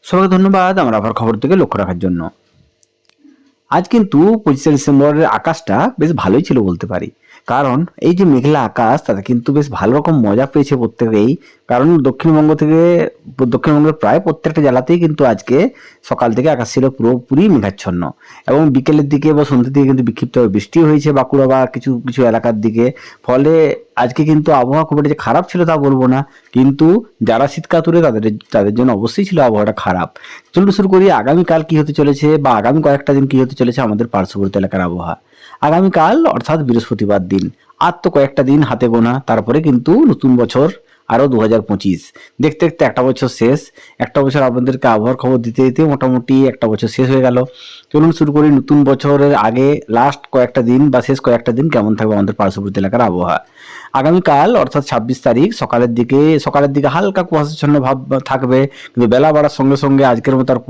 সবাইকে ধন্যবাদ আমার আবার খবর থেকে লক্ষ্য রাখার জন্য। আজ কিন্তু 25শে ডিসেম্বরের আকাশটা বেশ ভালোই ছিল বলতে পারি। কারণ এই যে মেঘলা আকাশ তাতে কিন্তু বেশ ভালো রকম মজা পেয়েছে প্রত্যেকেই। কারণ দক্ষিণবঙ্গের প্রায় প্রত্যেকটা জেলাতেই কিন্তু আজকে সকাল থেকে আকাশ ছিল পুরোপুরি মেঘাচ্ছন্ন, এবং বিকেলের দিকে বা সন্ধ্যের দিকে কিন্তু বিক্ষিপ্তভাবে বৃষ্টি হয়েছে বাঁকুড়া বা কিছু কিছু এলাকার দিকে। ফলে আজকে কিন্তু আবহাওয়া খুব একটা যে খারাপ ছিল তা বলবো না, কিন্তু যারা শীত কাতুরে তাদের তাদের জন্য অবশ্যই ছিল আবহাওয়াটা খারাপ। চলুন শুরু করি আগামীকাল কি হতে চলেছে বা আগামী কয়েকটা দিন কি হতে চলেছে আমাদের পার্শ্ববর্তী এলাকার আবহাওয়া। আগামীকাল অর্থাৎ বৃহস্পতিবার দিন, আর তো কয়েকটা দিন হাতে গোনা, তারপরে কিন্তু নতুন বছর আরো 2025। দেখতে দেখতে একটা বছর শেষ। একটা বছর আপনাদেরকে আবহাওয়ার খবর দিতে দিতে মোটামুটি একটা বছর শেষ হয়ে গেল। চলুন শুরু করি নতুন বছরের আগে লাস্ট কয়েকটা দিন বা শেষ কয়েকটা দিন কেমন থাকবে আমাদের পার্শ্ববর্তী এলাকার আবহাওয়া। আগামীকাল অর্থাৎ 26 তারিখ সকালের দিকে হালকা কুয়াশাচ্ছন্ন ভাব থাকবে, কিন্তু বেলা বাড়ার সঙ্গে সঙ্গে আজকের মতো আর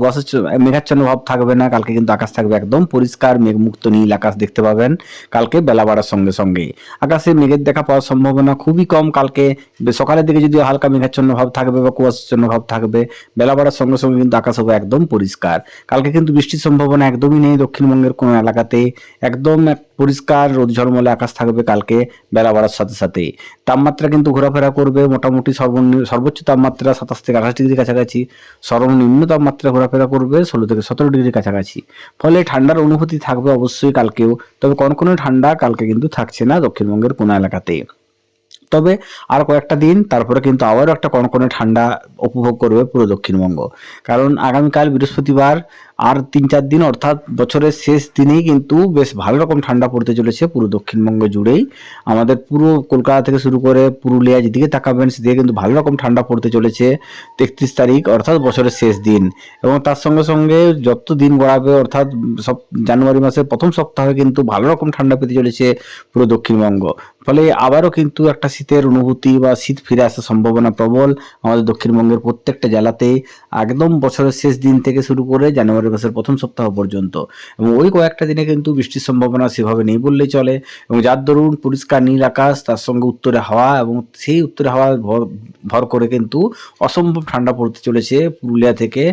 মেঘাচ্ছন্ন ভাব থাকবে না। কালকে কিন্তু আকাশ থাকবে একদম পরিষ্কার, মেঘমুক্ত নীল আকাশ দেখতে পাবেন কালকে বেলা বাড়ার সঙ্গে সঙ্গে। আকাশে মেঘের দেখা পাওয়ার সম্ভাবনা খুবই কম কালকে। সকালের দিকে যদি হালকা মেঘাচ্ছন্ন ভাব থাকবে বা কুয়াশাচ্ছন্ন ভাব থাকবে, বেলা বাড়ার সঙ্গে সঙ্গে কিন্তু আকাশ হবে একদম পরিষ্কার। কালকে কিন্তু বৃষ্টির সম্ভাবনা একদমই নেই দক্ষিণবঙ্গের কোনো এলাকাতে। একদম পরিষ্কার রোদ ঝলমলে আকাশ থাকবে কালকে বেলা বাড়ার সাথে সাথে। তাপমাত্রা কিন্তু ঘোরাফেরা করবে মোটামুটি সর্বোচ্চ তাপমাত্রা 27 থেকে 28 ডিগ্রি কাছাকাছি, সর্বনিম্ন তাপমাত্রা ঘোরাফেরা করবে 16 থেকে 17 ডিগ্রি কাছাকাছি। ফলে ঠান্ডার অনুভূতি থাকবে অবশ্যই কালকেও, তবে কনকনে ঠান্ডা কালকে কিন্তু থাকছে না দক্ষিণবঙ্গের কোনো এলাকাতে। তবে আর কয়েকটা দিন তারপরে কিন্তু আবারও একটা কনকনে ঠান্ডা উপভোগ করবে পুরো দক্ষিণবঙ্গ। কারণ আগামীকাল বৃহস্পতিবার আর 3-4 দিন অর্থাৎ বছরের শেষ দিনেই কিন্তু বেশ ভালো রকম ঠান্ডা পড়তে চলেছে পুরো দক্ষিণবঙ্গ জুড়েই। আমাদের পুরো কলকাতা থেকে শুরু করে পুরুলিয়া যেদিকে তাকাবেন সেদিকে কিন্তু ভালো রকম ঠান্ডা পড়তে চলেছে 33 তারিখ অর্থাৎ বছরের শেষ দিন। এবং তার সঙ্গে সঙ্গে যত দিন গড়াবে অর্থাৎ সব জানুয়ারি মাসের প্রথম সপ্তাহে কিন্তু ভালো রকম ঠান্ডা পেতে চলেছে পুরো দক্ষিণবঙ্গ। ফলে আবারও কিন্তু একটা শীতের অনুভূতি বা শীত ফিরে আসার সম্ভাবনা প্রবল আমাদের দক্ষিণবঙ্গের প্রত্যেকটা জেলাতেই, একদম বছরের শেষ দিন থেকে শুরু করে জানুয়ারি মাসের প্রথম সপ্তাহ পর্যন্ত। এবং ওই কয়েকটা দিনে কিন্তু বৃষ্টির সম্ভাবনা সেভাবে নেই বললেই চলে, এবং যার দরুন পরিষ্কার নীল আকাশ তার সঙ্গে উত্তরে হাওয়া, এবং সেই উত্তরে হাওয়া ভর করে কিন্তু অসম্ভব ঠান্ডা পড়তে চলেছে পুরুলিয়া থেকে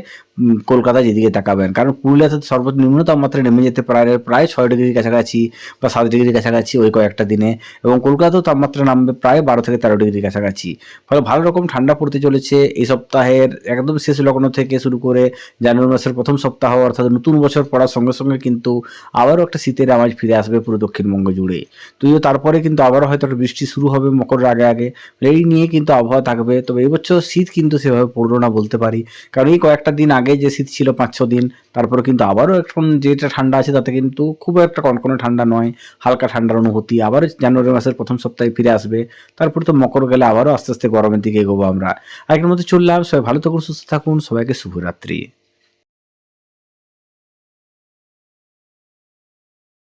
কলকাতা যেদিকে তাকাবেন। কারণ পুরুলিয়াতে সর্বনিম্ন তাপমাত্রা নেমে যেতে প্রায় 6 ডিগ্রির কাছাকাছি বা 7 ডিগ্রির কাছাকাছি ওই কয়েকটা দিনে, এবং কলকাতাতেও তাপমাত্রা নামবে প্রায় 12 থেকে 13 ডিগ্রির কাছাকাছি। ফলে ভালো রকম ঠান্ডা পড়তে চলেছে এই সপ্তাহের একদম শেষ লগ্ন থেকে শুরু করে জানুয়ারি মাসের প্রথম সপ্তাহ অর্থাৎ নতুন বছর পড়ার সঙ্গে সঙ্গে কিন্তু আবারও একটা শীতের আমেজ ফিরে আসবে পুরো দক্ষিণবঙ্গ জুড়ে। তো তারপরে কিন্তু আবারও হয়তো একটা বৃষ্টি শুরু হবে মকরের আগে আগে। এই নিয়ে কিন্তু আবহাওয়া থাকবে। তবে এবছর শীত কিন্তু সেভাবে পড়লো না বলতে পারি, কারণ এই কয়েকটা দিন আগে যে শীত ছিল 5-6 দিন, তারপরে কিন্তু আবারও এখন যেটা ঠান্ডা আছে তাতে কিন্তু খুব একটা কনকনে ঠান্ডা নয়, হালকা ঠান্ডার অনুভূতি আবারও জানুয়ারি মাসের প্রথম সপ্তাহে ফিরে আসবে। তারপরে তো মকর গেলে আবারও আস্তে আস্তে গরমের দিকে এগোবো আমরা। আগের মধ্যে চললাম। সবাই ভালো থাকুন, সুস্থ থাকুন, সবাইকে শুভরাত্রি।